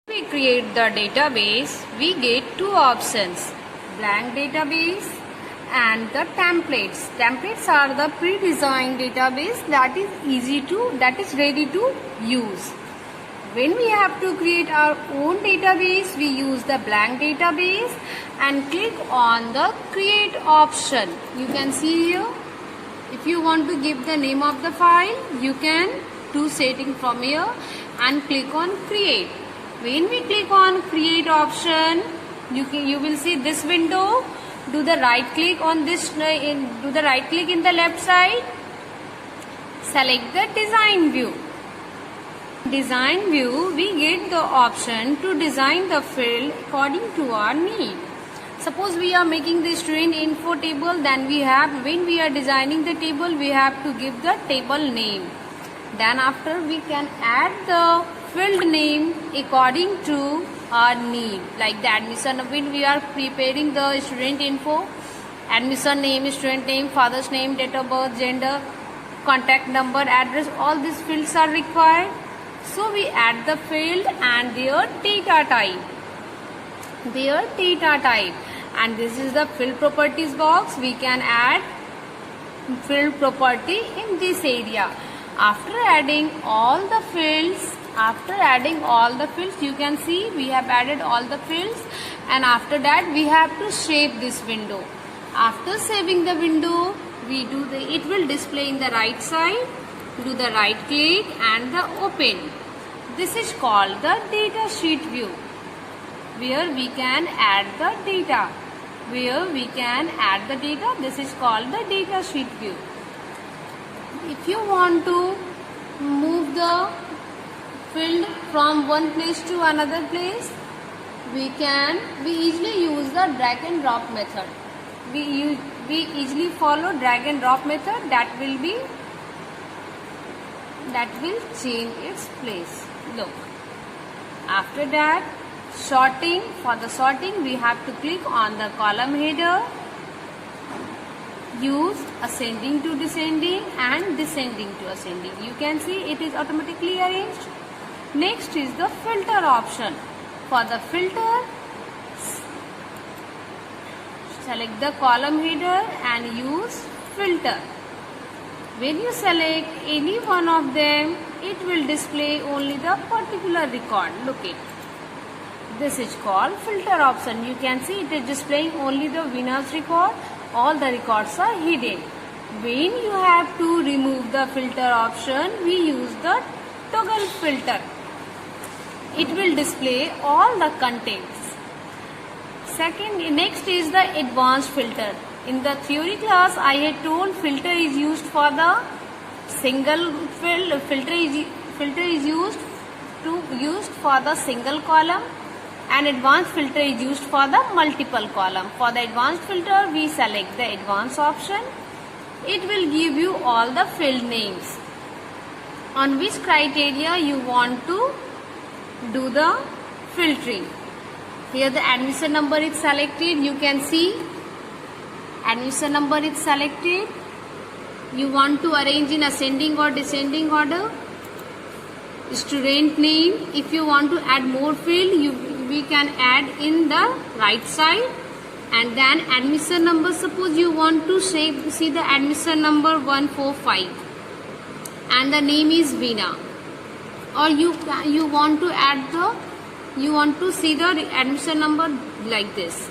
We create the database, we get two options, blank database and the templates. Templates are the pre-designed database that is ready to use. When we have to create our own database, we use the blank database and click on the create option. You can see here, if you want to give the name of the file, you can do setting from here and click on create. When we click on create option, you will see this window. Do the right click on this, do the right click in the left side. Select the design view. Design view, we get the option to design the field according to our need. Suppose we are making the student info table, then when we are designing the table, we have to give the table name. Then after we can add the field name according to our need, like the admission. When we are preparing the student info, admission name, student name, father's name, date of birth, gender, contact number, address, all these fields are required. So we add the field and their data type. And this is the field properties box. We can add field property in this area. After adding all the fields, you can see we have added all the fields, and after that we have to save this window. After saving the window, it will display in the right side. Do the right click and the open. This is called the data sheet view, where we can add the data. This is called the data sheet view. If you want to move the field from one place to another place, we easily use the drag and drop method. We easily follow drag and drop method. That will change its place. Look. After that, sorting. For the sorting, we have to click on the column header. Use ascending to descending and descending to ascending. You can see it is automatically arranged. Next is the filter option. For the filter, select the column header and use filter. When you select any one of them, it will display only the particular record. Look it. This is called filter option. You can see it is displaying only the winner's record. All the records are hidden. When you have to remove the filter option, we use the toggle filter. It will display all the contents. Next is the advanced filter. In the theory class, I had told filter is used for the single field. Filter is used for the single column, and advanced filter is used for the multiple column. For the advanced filter, we select the advanced option. It will give you all the field names. On which criteria you want to do the filtering. Here the admission number is selected. You can see admission number is selected. You want to arrange in ascending or descending order. Student name. If you want to add more field, we can add in the right side. And then admission number. Suppose you want to see the admission number 145 and the name is Veena, or you want to see the admission number like this.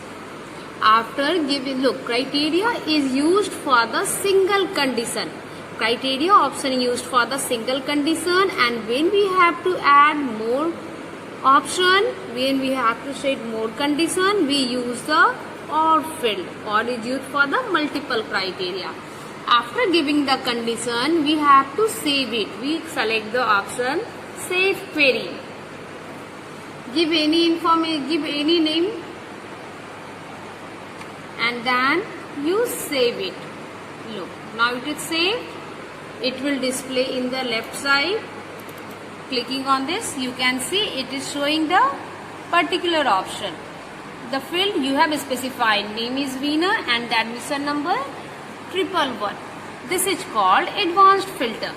After giving, look, criteria is used for the single condition. Criteria option used for the single condition, and when we have to add more option, when we have to set more condition, we use the OR field. OR is used for the multiple criteria. After giving the condition, we have to save it. We select the option save query. Give any name, and then you save it. Look, now it is saved. It will display in the left side. Clicking on this, you can see it is showing the particular option. The field you have specified, name is Veena and the admission number 111. This is called advanced filter.